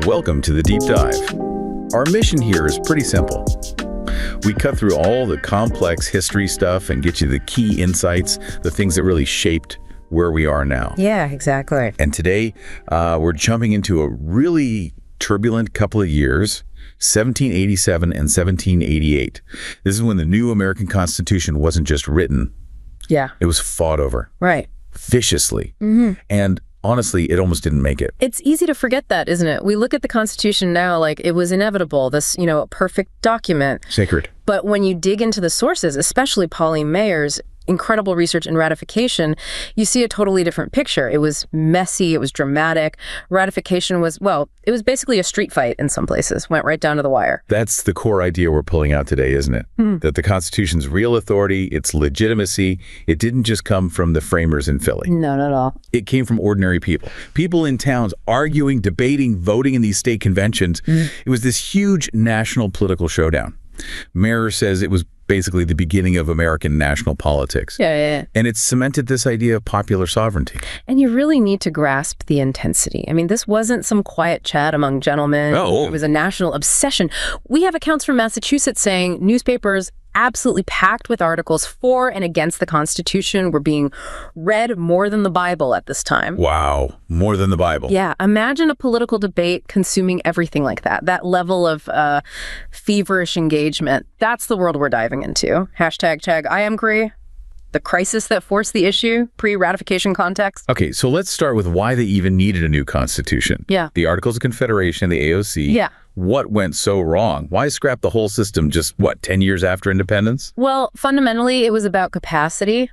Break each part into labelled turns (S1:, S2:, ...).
S1: Welcome to the Deep Dive. Our mission here is pretty simple. We cut through all the complex history stuff and get you the key insights, the things that really shaped where we are now.
S2: Yeah, exactly.
S1: And today, we're jumping into a really turbulent couple of years, 1787 and 1788. This is when the new American Constitution wasn't just written.
S2: Yeah.
S1: It was fought over.
S2: Right.
S1: Viciously. And honestly, it almost didn't make it.
S2: It's easy to forget that, isn't it? We look at the Constitution now like it was inevitable, this, perfect document.
S1: Sacred.
S2: But when you dig into the sources, especially Pauline Mayer's incredible research in ratification, you see a totally different picture. It was messy, it was dramatic. Ratification was, it was basically a street fight in some places, went right down to the wire.
S1: That's the core idea we're pulling out today, isn't it? That the Constitution's real authority, its legitimacy, it didn't just come from the framers in Philly.
S2: No, not at all.
S1: It came from ordinary people. People in towns arguing, debating, voting in these state conventions. It was this huge national political showdown. Mayer says it was basically the beginning of American national politics.
S2: Yeah.
S1: And it cemented this idea of popular sovereignty.
S2: And you really need to grasp the intensity. I mean, this wasn't some quiet chat among gentlemen.
S1: Oh.
S2: It was a national obsession. We have accounts from Massachusetts saying newspapers absolutely packed with articles for and against the Constitution were being read more than the Bible at this time.
S1: Wow, more than the Bible.
S2: Yeah, imagine a political debate consuming everything like that. That level of feverish engagement. That's the world we're diving into. #tag I agree. The crisis that forced the issue, pre-ratification context.
S1: Okay, so let's start with why they even needed a new constitution.
S2: Yeah.
S1: The Articles of Confederation, the AOC.
S2: Yeah.
S1: What went so wrong? Why scrap the whole system just, 10 years after independence?
S2: Well, fundamentally, it was about capacity,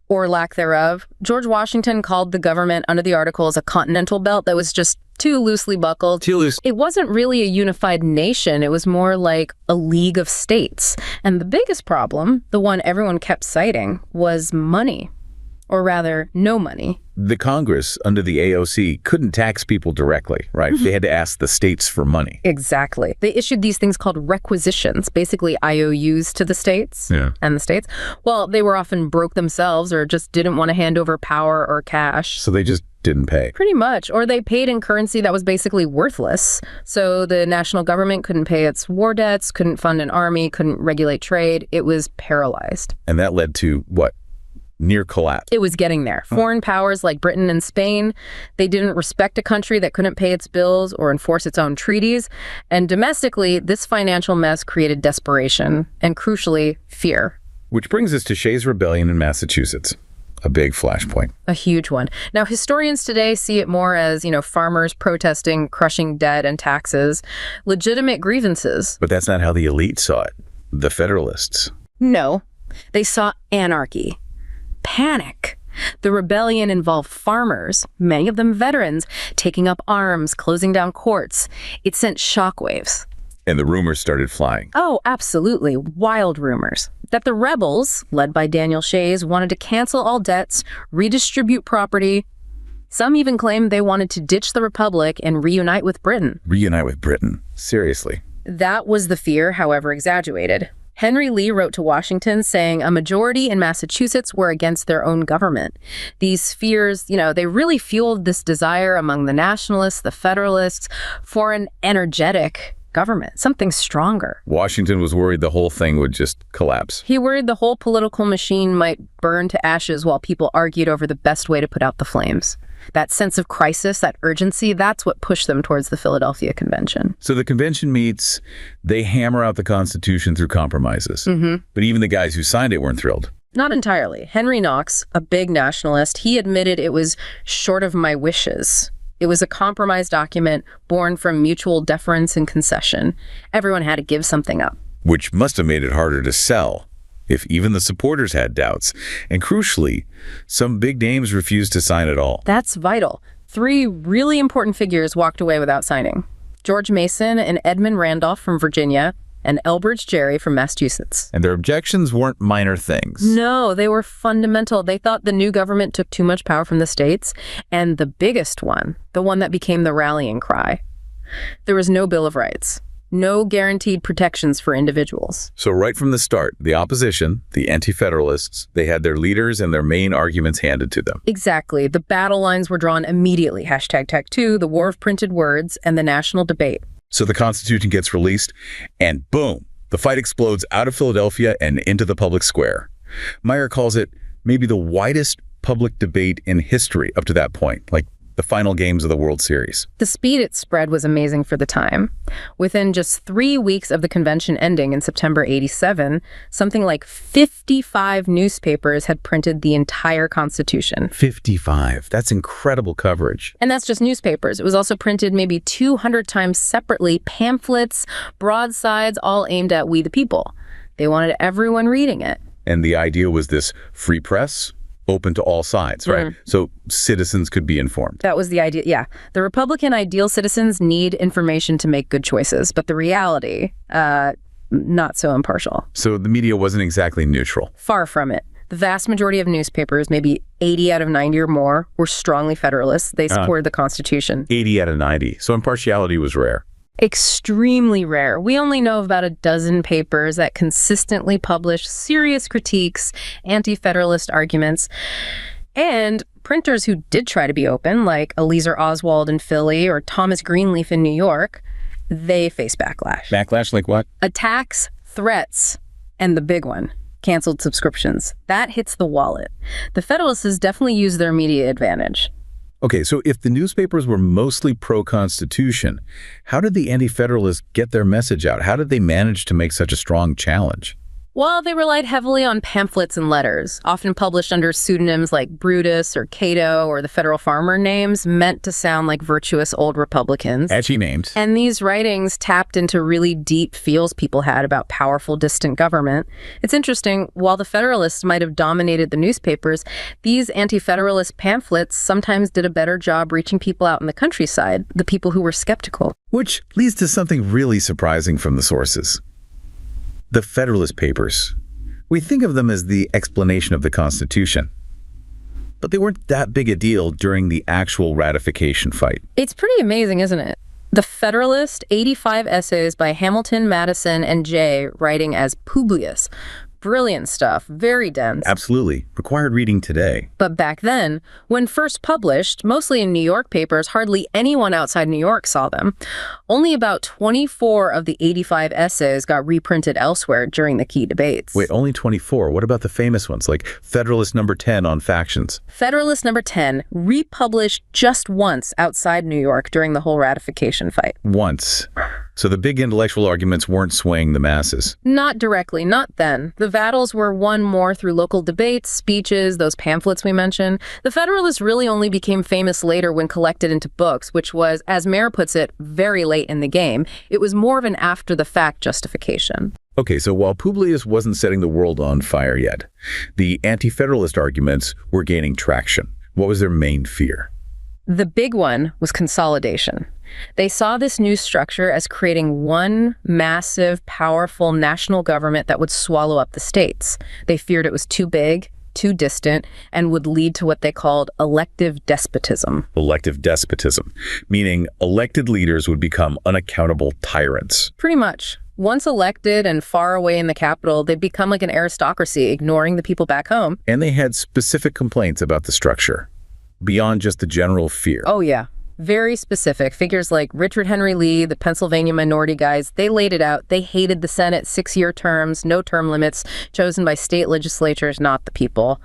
S2: or lack thereof. George Washington called the government under the Articles a continental belt that was just too loosely buckled.
S1: Too loose.
S2: It wasn't really a unified nation. It was more like a league of states. And the biggest problem, the one everyone kept citing, was money. Or rather, no money.
S1: The Congress, under the AOC, couldn't tax people directly, right? They had to ask the states for money.
S2: Exactly. They issued these things called requisitions, basically IOUs to the states and the states. Well, they were often broke themselves or just didn't want to hand over power or cash.
S1: So they just didn't pay.
S2: Pretty much. Or they paid in currency that was basically worthless. So the national government couldn't pay its war debts, couldn't fund an army, couldn't regulate trade. It was paralyzed.
S1: And that led to what? Near collapse.
S2: It was getting there. Foreign powers like Britain and Spain, they didn't respect a country that couldn't pay its bills or enforce its own treaties. And domestically, this financial mess created desperation and, crucially, fear.
S1: Which brings us to Shays' Rebellion in Massachusetts. A big flashpoint.
S2: A huge one. Now, historians today see it more as, farmers protesting, crushing debt and taxes, legitimate grievances.
S1: But that's not how the elite saw it. The Federalists.
S2: No. They saw anarchy. Panic. The rebellion involved farmers, many of them veterans, taking up arms, closing down courts. It sent shockwaves.
S1: And the rumors started flying.
S2: Oh, absolutely. Wild rumors. That the rebels, led by Daniel Shays, wanted to cancel all debts, redistribute property. Some even claimed they wanted to ditch the Republic and reunite with Britain.
S1: Reunite with Britain? Seriously?
S2: That was the fear, however exaggerated. Henry Lee wrote to Washington saying a majority in Massachusetts were against their own government. These fears, they really fueled this desire among the Nationalists, the Federalists, for an energetic government, something stronger.
S1: Washington was worried the whole thing would just collapse.
S2: He worried the whole political machine might burn to ashes while people argued over the best way to put out the flames. That sense of crisis, that urgency, that's what pushed them towards the Philadelphia Convention.
S1: So the convention meets, they hammer out the Constitution through compromises. But even the guys who signed it weren't thrilled.
S2: Not entirely. Henry Knox, a big nationalist, he admitted it was short of my wishes. It was a compromise document born from mutual deference and concession. Everyone had to give something up.
S1: Which must have made it harder to sell, if even the supporters had doubts. And crucially, some big names refused to sign at all.
S2: That's vital. 3 really important figures walked away without signing. George Mason and Edmund Randolph from Virginia, and Elbridge Gerry from Massachusetts.
S1: And their objections weren't minor things.
S2: No, they were fundamental. They thought the new government took too much power from the states. And the biggest one, the one that became the rallying cry, there was no Bill of Rights. No guaranteed protections for individuals.
S1: So right from the start, the opposition, the Anti-Federalists, they had their leaders and their main arguments handed to them.
S2: Exactly. The battle lines were drawn immediately. #Tech2, the war of printed words, and the national debate.
S1: So the Constitution gets released, and boom, the fight explodes out of Philadelphia and into the public square. Meyer calls it maybe the widest public debate in history up to that point, like the final games of the World Series.
S2: The speed it spread was amazing for the time. Within just 3 weeks of the convention ending in September 87, something like 55 newspapers had printed the entire Constitution.
S1: 55. That's incredible coverage.
S2: And that's just newspapers. It was also printed maybe 200 times separately, pamphlets, broadsides, all aimed at we the people. They wanted everyone reading it.
S1: And the idea was this free press, open to all sides, right? So citizens could be informed.
S2: That was the idea, yeah. The Republican ideal citizens need information to make good choices, but the reality, not so impartial.
S1: So the media wasn't exactly neutral.
S2: Far from it. The vast majority of newspapers, maybe 80 out of 90 or more, were strongly Federalists. They supported the Constitution.
S1: 80 out of 90. So impartiality was rare.
S2: Extremely rare. We only know of about a dozen papers that consistently publish serious critiques, anti-Federalist arguments, and printers who did try to be open, like Eliezer Oswald in Philly or Thomas Greenleaf in New York, they face backlash.
S1: Backlash like what?
S2: Attacks, threats, and the big one, canceled subscriptions. That hits the wallet. The Federalists definitely use their media advantage.
S1: Okay, so if the newspapers were mostly pro-Constitution, how did the Anti-Federalists get their message out? How did they manage to make such a strong challenge?
S2: Well, they relied heavily on pamphlets and letters, often published under pseudonyms like Brutus or Cato or the Federal Farmer names, meant to sound like virtuous old Republicans.
S1: Edgy names.
S2: And these writings tapped into really deep feels people had about powerful, distant government. It's interesting, while the Federalists might have dominated the newspapers, these anti-Federalist pamphlets sometimes did a better job reaching people out in the countryside, the people who were skeptical.
S1: Which leads to something really surprising from the sources. The Federalist Papers. We think of them as the explanation of the Constitution. But they weren't that big a deal during the actual ratification fight.
S2: It's pretty amazing, isn't it? The Federalist, 85 essays by Hamilton, Madison, and Jay, writing as Publius. Brilliant stuff, very dense.
S1: Absolutely. Required reading today.
S2: But back then, when first published, mostly in New York papers, hardly anyone outside New York saw them. Only about 24 of the 85 essays got reprinted elsewhere during the key debates.
S1: Wait, only 24? What about the famous ones, like Federalist number 10 on factions?
S2: Federalist number 10, republished just once outside New York during the whole ratification fight.
S1: Once. So the big intellectual arguments weren't swaying the masses.
S2: Not directly, not then. The battles were won more through local debates, speeches, those pamphlets we mentioned. The Federalists really only became famous later when collected into books, which was, as Mayer puts it, very late in the game. It was more of an after-the-fact justification.
S1: Okay, so while Publius wasn't setting the world on fire yet, the Anti-Federalist arguments were gaining traction. What was their main fear?
S2: The big one was consolidation. They saw this new structure as creating one massive, powerful national government that would swallow up the states. They feared it was too big, too distant, and would lead to what they called elective despotism.
S1: Elective despotism, meaning elected leaders would become unaccountable tyrants.
S2: Pretty much. Once elected and far away in the capital, they'd become like an aristocracy, ignoring the people back home.
S1: And they had specific complaints about the structure, beyond just the general fear.
S2: Oh, yeah. Very specific. Figures like Richard Henry Lee, the Pennsylvania minority guys, they laid it out. They hated the Senate, 6-year terms, no term limits, chosen by state legislatures, not the people.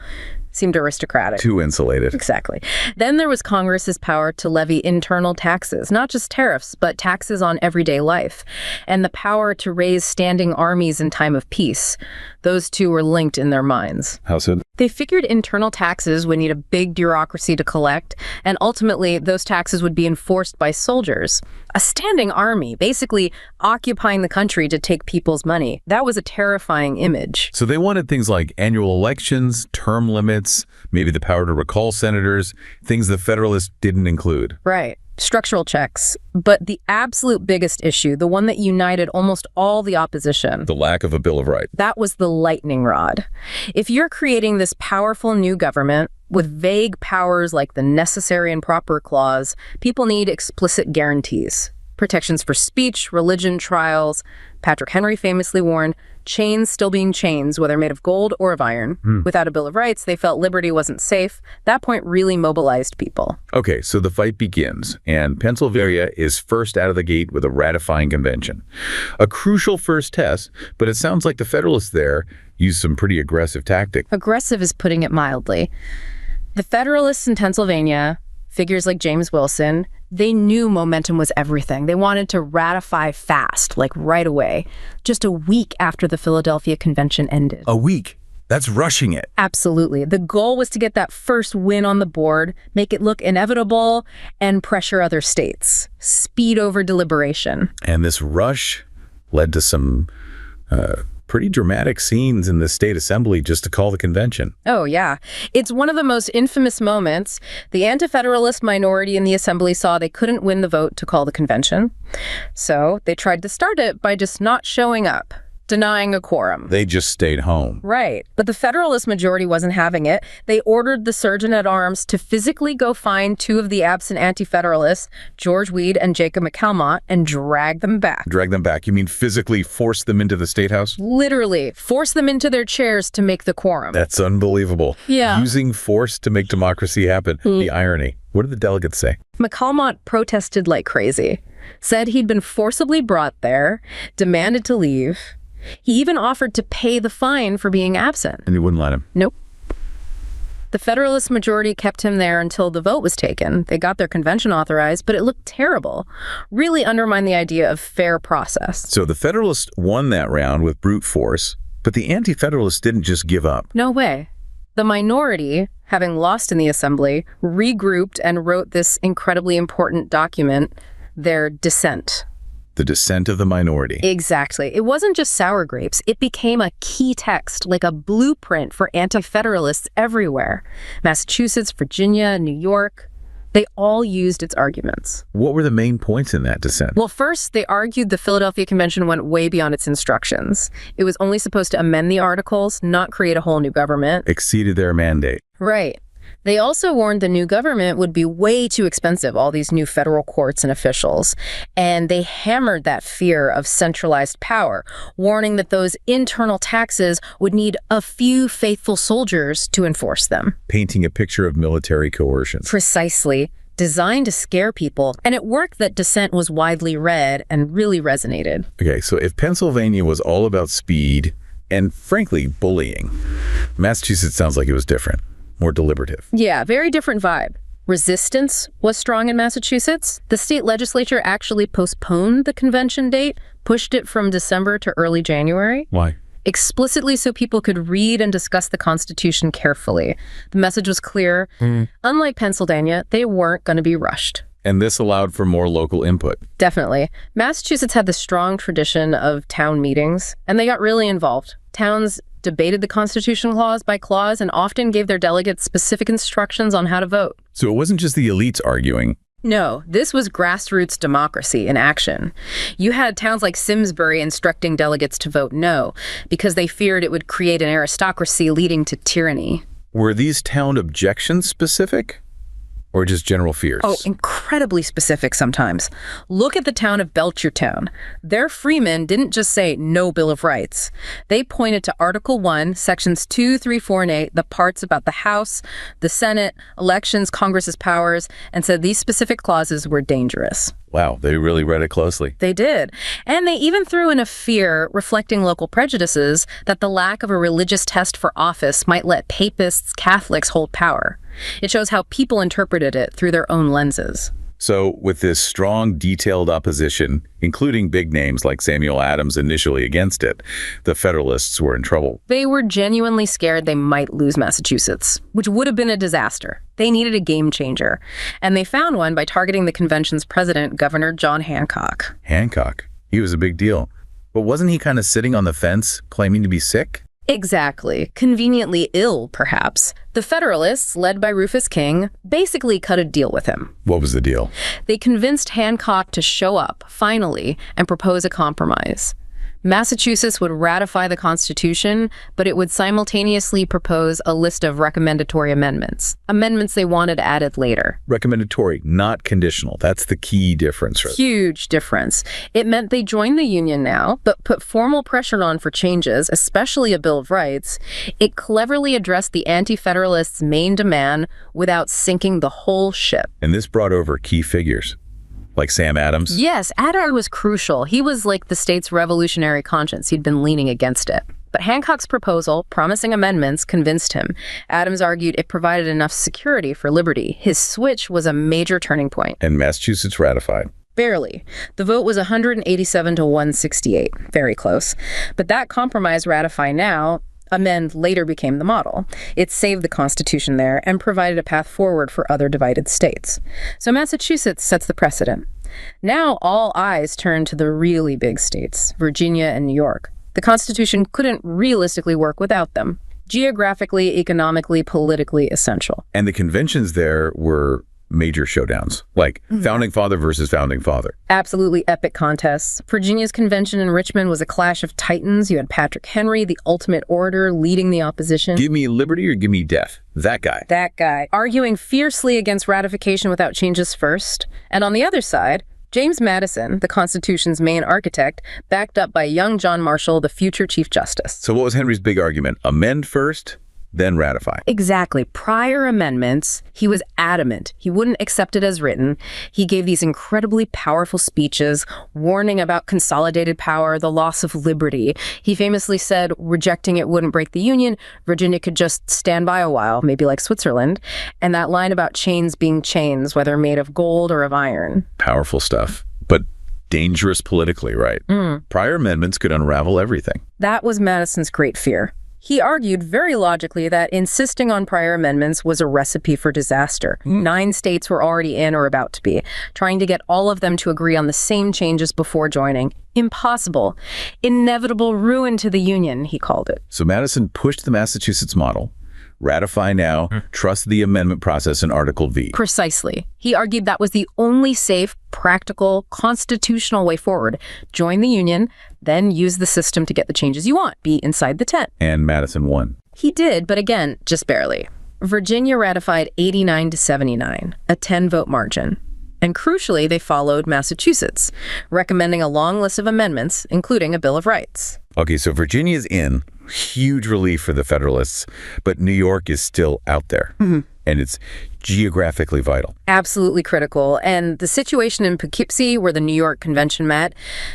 S2: Seemed aristocratic.
S1: Too insulated.
S2: Exactly. Then there was Congress's power to levy internal taxes, not just tariffs, but taxes on everyday life, and the power to raise standing armies in time of peace. Those two were linked in their minds.
S1: How so?
S2: They figured internal taxes would need a big bureaucracy to collect, and ultimately those taxes would be enforced by soldiers. A standing army, basically occupying the country to take people's money. That was a terrifying image.
S1: So they wanted things like annual elections, term limits, maybe the power to recall senators, things the Federalists didn't include.
S2: Right. Structural checks. But the absolute biggest issue, the one that united almost all the opposition,
S1: The lack of a Bill of Rights.
S2: that was the lightning rod. If you're creating this powerful new government with vague powers like the necessary and proper clause, people need explicit guarantees. protections for speech, religion, trials. Patrick Henry famously warned, chains still being chains, whether made of gold or of iron. Without a Bill of Rights, they felt liberty wasn't safe. That point really mobilized people.
S1: Okay, so the fight begins, and Pennsylvania is first out of the gate with a ratifying convention. A crucial first test, but it sounds like the Federalists there used some pretty aggressive tactics.
S2: Aggressive is putting it mildly. The Federalists in Pennsylvania, figures like James Wilson, they knew momentum was everything. They wanted to ratify fast, like right away, just a week after the Philadelphia Convention ended.
S1: A week? That's rushing it.
S2: Absolutely. The goal was to get that first win on the board, make it look inevitable, and pressure other states. Speed over deliberation.
S1: And this rush led to some pretty dramatic scenes in the state assembly just to call the convention.
S2: Oh, yeah. It's one of the most infamous moments. The Anti-Federalist minority in the assembly saw they couldn't win the vote to call the convention. So they tried to start it by just not showing up, denying a quorum.
S1: They just stayed home.
S2: Right. But the Federalist majority wasn't having it. They ordered the Sergeant-at-Arms to physically go find two of the absent Anti-Federalists, George Weed and Jacob McCalmont, and drag them back.
S1: Drag them back? You mean physically force them into the State House?
S2: Literally. Force them into their chairs to make the quorum.
S1: That's unbelievable.
S2: Yeah.
S1: Using force to make democracy happen. The irony. What did the delegates say?
S2: McCalmont protested like crazy, said he'd been forcibly brought there, demanded to leave. He even offered to pay the fine for being absent.
S1: And they wouldn't let him?
S2: Nope. The Federalist majority kept him there until the vote was taken. They got their convention authorized, but it looked terrible. Really undermined the idea of fair process.
S1: So the Federalists won that round with brute force, but the Anti-Federalists didn't just give up.
S2: No way. The minority, having lost in the assembly, regrouped and wrote this incredibly important document, their dissent.
S1: The dissent of the minority.
S2: Exactly. It wasn't just sour grapes. It became a key text, like a blueprint for Anti-Federalists everywhere. Massachusetts, Virginia, New York, they all used its arguments.
S1: What were the main points in that dissent?
S2: Well, first, they argued the Philadelphia Convention went way beyond its instructions. It was only supposed to amend the Articles, not create a whole new government.
S1: Exceeded their mandate.
S2: Right. They also warned the new government would be way too expensive, all these new federal courts and officials. And they hammered that fear of centralized power, warning that those internal taxes would need a few faithful soldiers to enforce them.
S1: Painting a picture of military coercion.
S2: Precisely. Designed to scare people. And it worked that dissent was widely read and really resonated.
S1: Okay, so if Pennsylvania was all about speed and, frankly, bullying, Massachusetts sounds like it was different. More deliberative.
S2: Yeah, very different vibe. Resistance was strong in Massachusetts. The state legislature actually postponed the convention date, pushed it from December to early January.
S1: Why?
S2: Explicitly so people could read and discuss the Constitution carefully. The message was clear. Unlike Pennsylvania, they weren't going to be rushed.
S1: And this allowed for more local input.
S2: Definitely. Massachusetts had this strong tradition of town meetings, and they got really involved. Towns debated the Constitution clause by clause and often gave their delegates specific instructions on how to vote.
S1: So it wasn't just the elites arguing.
S2: No, this was grassroots democracy in action. You had towns like Simsbury instructing delegates to vote no because they feared it would create an aristocracy leading to tyranny.
S1: Were these town objections specific? Or just general fears?
S2: Oh, incredibly specific sometimes. Look at the town of Belchertown. Their freemen didn't just say no Bill of Rights. They pointed to Article 1, Sections 2, 3, 4, and 8, the parts about the House, the Senate, elections, Congress's powers, and said these specific clauses were dangerous.
S1: Wow, they really read it closely.
S2: They did. And they even threw in a fear, reflecting local prejudices, that the lack of a religious test for office might let papists, Catholics hold power. It shows how people interpreted it through their own lenses.
S1: So with this strong, detailed opposition, including big names like Samuel Adams initially against it, the Federalists were in trouble.
S2: They were genuinely scared they might lose Massachusetts, which would have been a disaster. They needed a game changer. And they found one by targeting the convention's president, Governor John Hancock.
S1: Hancock? He was a big deal. But wasn't he kind of sitting on the fence, claiming to be sick?
S2: Exactly. Conveniently ill, perhaps. The Federalists, led by Rufus King, basically cut a deal with him.
S1: What was the deal?
S2: They convinced Hancock to show up, finally, and propose a compromise. Massachusetts would ratify the Constitution, but it would simultaneously propose a list of recommendatory amendments they wanted added later.
S1: Recommendatory, not conditional. That's the key difference, right?
S2: Huge difference. It meant they joined the Union now, but put formal pressure on for changes, especially a Bill of Rights. It cleverly addressed the Anti-Federalists' main demand without sinking the whole ship.
S1: And this brought over key figures. Like Sam Adams?
S2: Yes, Adams was crucial. He was like the state's revolutionary conscience. He'd been leaning against it. But Hancock's proposal, promising amendments, convinced him. Adams argued it provided enough security for liberty. His switch was a major turning point.
S1: And Massachusetts ratified.
S2: Barely. The vote was 187 to 168. Very close. But that compromise, ratify now, amend later became the model. It saved the Constitution there and provided a path forward for other divided states. So Massachusetts sets the precedent. Now all eyes turn to the really big states, Virginia and New York. The Constitution couldn't realistically work without them. Geographically, economically, politically essential.
S1: And the conventions there were major showdowns, like Founding Father versus Founding Father.
S2: Absolutely epic contests. Virginia's convention in Richmond was a clash of titans. You had Patrick Henry, the ultimate orator, leading the opposition.
S1: Give me liberty or give me death. That guy.
S2: Arguing fiercely against ratification without changes first. And on the other side, James Madison, the Constitution's main architect, backed up by young John Marshall, the future Chief Justice.
S1: So what was Henry's big argument? Amend first, then ratify.
S2: Exactly. Prior amendments, he was adamant. He wouldn't accept it as written. He gave these incredibly powerful speeches, warning about consolidated power, the loss of liberty. He famously said rejecting it wouldn't break the Union. Virginia could just stand by a while, maybe like Switzerland. And that line about chains being chains, whether made of gold or of iron.
S1: Powerful stuff, but dangerous politically, right? Prior amendments could unravel everything.
S2: That was Madison's great fear. He argued very logically that insisting on prior amendments was a recipe for disaster. 9 states were already in or about to be. Trying to get all of them to agree on the same changes before joining. Impossible. Inevitable ruin to the Union, he called it.
S1: So Madison pushed the Massachusetts model. Ratify now, trust the amendment process in Article V.
S2: Precisely. He argued that was the only safe, practical, constitutional way forward. Join the Union, then use the system to get the changes you want. Be inside the tent.
S1: And Madison won.
S2: He did, but again, just barely. Virginia ratified 89 to 79, a 10-vote margin. And crucially, they followed Massachusetts, recommending a long list of amendments, including a Bill of Rights.
S1: Okay, so Virginia's in. Huge relief for the Federalists, but New York is still out there. And it's geographically vital.
S2: Absolutely critical. And the situation in Poughkeepsie, where the New York Convention met,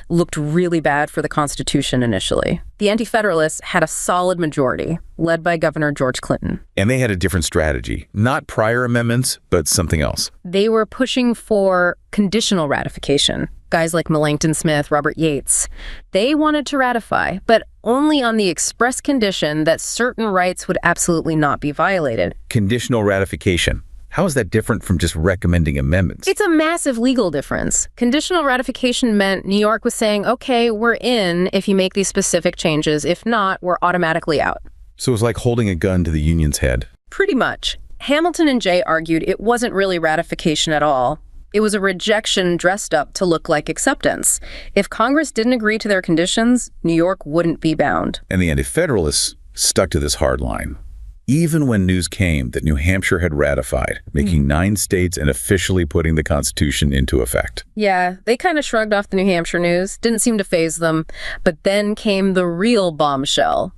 S2: looked really bad for the Constitution initially. The Anti-Federalists had a solid majority, led by Governor George Clinton.
S1: And they had a different strategy. Not prior amendments, but something else.
S2: They were pushing for conditional ratification. Guys like Melancton Smith, Robert Yates, they wanted to ratify, but only on the express condition that certain rights would absolutely not be violated.
S1: Conditional ratification. How is that different from just recommending amendments?
S2: It's a massive legal difference. Conditional ratification meant New York was saying, okay, we're in if you make these specific changes. If not, we're automatically out.
S1: So it was like holding a gun to the Union's head.
S2: Pretty much. Hamilton and Jay argued it wasn't really ratification at all. It was a rejection dressed up to look like acceptance. If Congress didn't agree to their conditions, New York wouldn't be bound.
S1: And the Anti-Federalists stuck to this hard line. Even when news came that New Hampshire had ratified, making 9 states and officially putting the Constitution into effect.
S2: Yeah, they kind of shrugged off the New Hampshire news. Didn't seem to faze them. But then came the real bombshell.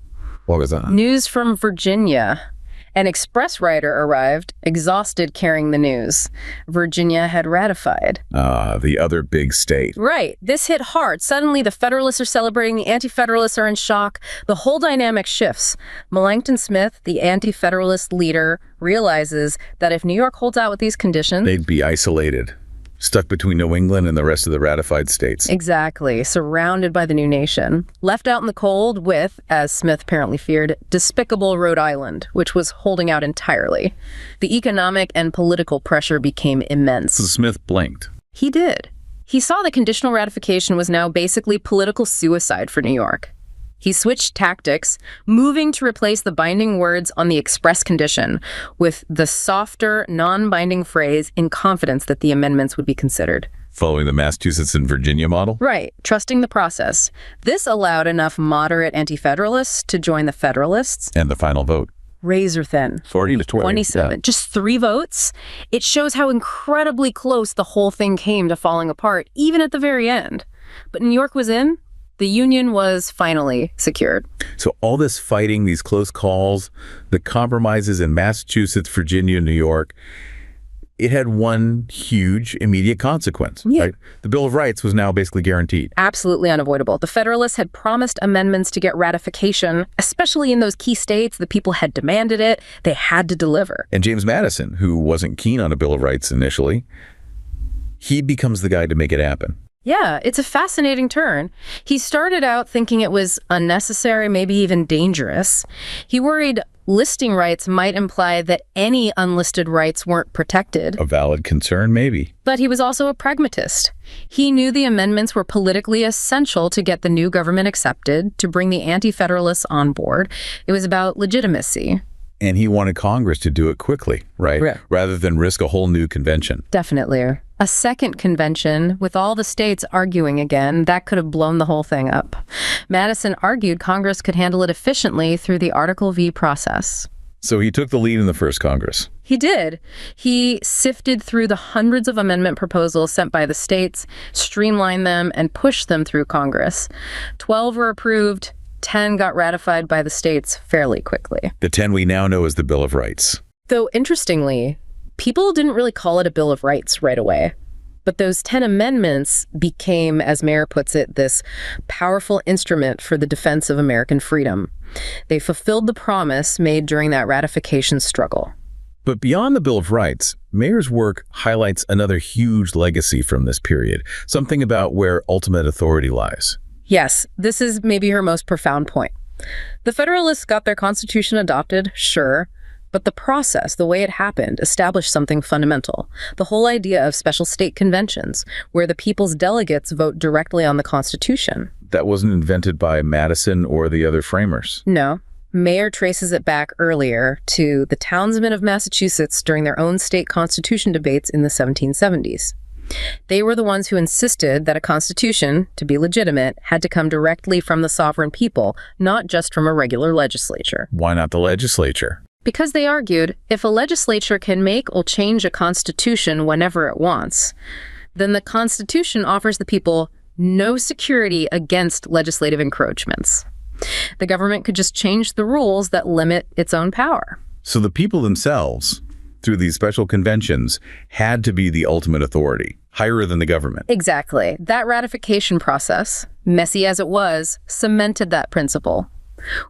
S1: What was that?
S2: News from Virginia. An express rider arrived, exhausted carrying the news. Virginia had ratified.
S1: The other big state.
S2: Right. This hit hard. Suddenly, the Federalists are celebrating, the Anti-Federalists are in shock. The whole dynamic shifts. Melancton Smith, the Anti-Federalist leader, realizes that if New York holds out with these conditions,
S1: they'd be isolated. Stuck between New England and the rest of the ratified states.
S2: Exactly. Surrounded by the new nation. Left out in the cold with, as Smith apparently feared, despicable Rhode Island, which was holding out entirely. The economic and political pressure became immense.
S1: So Smith blinked.
S2: He did. He saw that conditional ratification was now basically political suicide for New York. He switched tactics, moving to replace the binding words on the express condition with the softer, non-binding phrase in confidence that the amendments would be considered.
S1: Following the Massachusetts and Virginia model?
S2: Right, trusting the process. This allowed enough moderate anti-federalists to join the Federalists.
S1: And the final vote?
S2: Razor thin.
S1: 40 to 20.
S2: 27. Yeah. Just 3 votes. It shows how incredibly close the whole thing came to falling apart, even at the very end. But New York was in. The Union was finally secured.
S1: So all this fighting, these close calls, the compromises in Massachusetts, Virginia, New York, it had one huge immediate consequence.
S2: Yeah.
S1: Right? The Bill of Rights was now basically guaranteed.
S2: Absolutely unavoidable. The Federalists had promised amendments to get ratification, especially in those key states. The people had demanded it. They had to deliver.
S1: And James Madison, who wasn't keen on a Bill of Rights initially, he becomes the guy to make it happen.
S2: Yeah, it's a fascinating turn. He started out thinking it was unnecessary, maybe even dangerous. He worried listing rights might imply that any unlisted rights weren't protected.
S1: A valid concern, maybe.
S2: But he was also a pragmatist. He knew the amendments were politically essential to get the new government accepted, to bring the Anti-Federalists on board. It was about legitimacy.
S1: And he wanted Congress to do it quickly, right?
S2: Yeah.
S1: Rather than risk a whole new convention.
S2: Definitely. A second convention, with all the states arguing again, that could have blown the whole thing up. Madison argued Congress could handle it efficiently through the Article V process.
S1: So he took the lead in the first Congress.
S2: He did. He sifted through the hundreds of amendment proposals sent by the states, streamlined them, and pushed them through Congress. 12 were approved. 10 got ratified by the states fairly quickly.
S1: The 10 we now know as the Bill of Rights.
S2: Though, interestingly, people didn't really call it a Bill of Rights right away. But those 10 amendments became, as Mayer puts it, this powerful instrument for the defense of American freedom. They fulfilled the promise made during that ratification struggle.
S1: But beyond the Bill of Rights, Mayer's work highlights another huge legacy from this period, something about where ultimate authority lies.
S2: Yes, this is maybe her most profound point. The Federalists got their Constitution adopted, sure, but the process, the way it happened, established something fundamental. The whole idea of special state conventions, where the people's delegates vote directly on the Constitution.
S1: That wasn't invented by Madison or the other framers.
S2: No. Mayer traces it back earlier to the townsmen of Massachusetts during their own state constitution debates in the 1770s. They were the ones who insisted that a constitution, to be legitimate, had to come directly from the sovereign people, not just from a regular legislature.
S1: Why not the legislature?
S2: Because they argued, if a legislature can make or change a constitution whenever it wants, then the Constitution offers the people no security against legislative encroachments. The government could just change the rules that limit its own power.
S1: So the people themselves, through these special conventions, had to be the ultimate authority, higher than the government.
S2: Exactly. That ratification process, messy as it was, cemented that principle.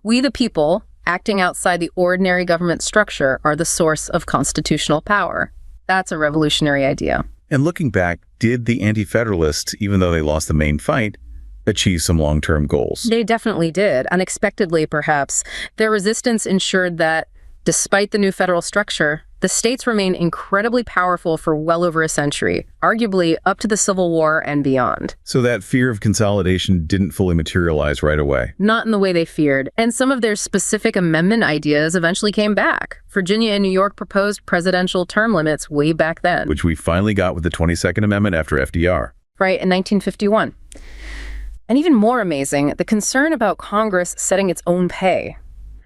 S2: We, the people, acting outside the ordinary government structure, are the source of constitutional power. That's a revolutionary idea.
S1: And looking back, did the Anti-Federalists, even though they lost the main fight, achieve some long-term goals?
S2: They definitely did. Unexpectedly, perhaps. Their resistance ensured that, despite the new federal structure, the states remained incredibly powerful for well over a century, arguably up to the Civil War and beyond.
S1: So that fear of consolidation didn't fully materialize right away?
S2: Not in the way they feared. And some of their specific amendment ideas eventually came back. Virginia and New York proposed presidential term limits way back then.
S1: Which we finally got with the 22nd Amendment after FDR.
S2: Right, in 1951. And even more amazing, the concern about Congress setting its own pay.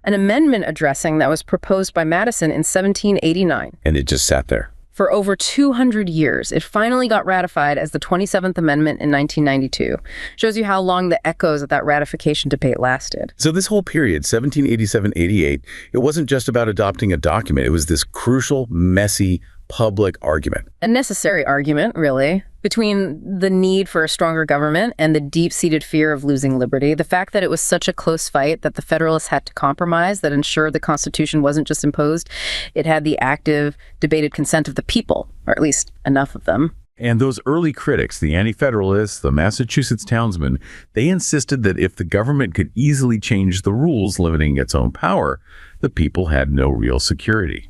S2: An amendment addressing that was proposed by Madison in 1789.
S1: And it just sat there.
S2: For over 200 years, it finally got ratified as the 27th Amendment in 1992. Shows you how long the echoes of that ratification debate lasted.
S1: So this whole period, 1787-88, it wasn't just about adopting a document. It was this crucial, messy, public argument.
S2: A necessary argument, really, between the need for a stronger government and the deep-seated fear of losing liberty. The fact that it was such a close fight that the Federalists had to compromise that ensured the Constitution wasn't just imposed, it had the active, debated consent of the people, or at least enough of them.
S1: And those early critics, the Anti-Federalists, the Massachusetts townsmen, they insisted that if the government could easily change the rules limiting its own power, the people had no real security.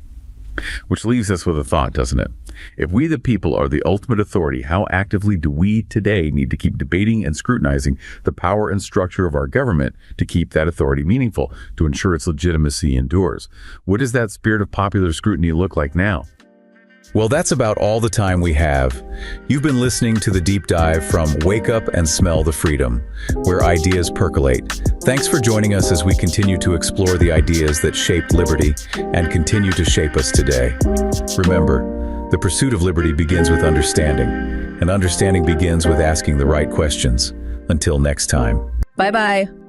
S1: Which leaves us with a thought, doesn't it? If we the people are the ultimate authority, how actively do we today need to keep debating and scrutinizing the power and structure of our government to keep that authority meaningful, to ensure its legitimacy endures? What does that spirit of popular scrutiny look like now? Well, that's about all the time we have. You've been listening to the deep dive from Wake Up and Smell the Freedom, where ideas percolate. Thanks for joining us as we continue to explore the ideas that shaped liberty and continue to shape us today. Remember, the pursuit of liberty begins with understanding, and understanding begins with asking the right questions. Until next time.
S2: Bye-bye.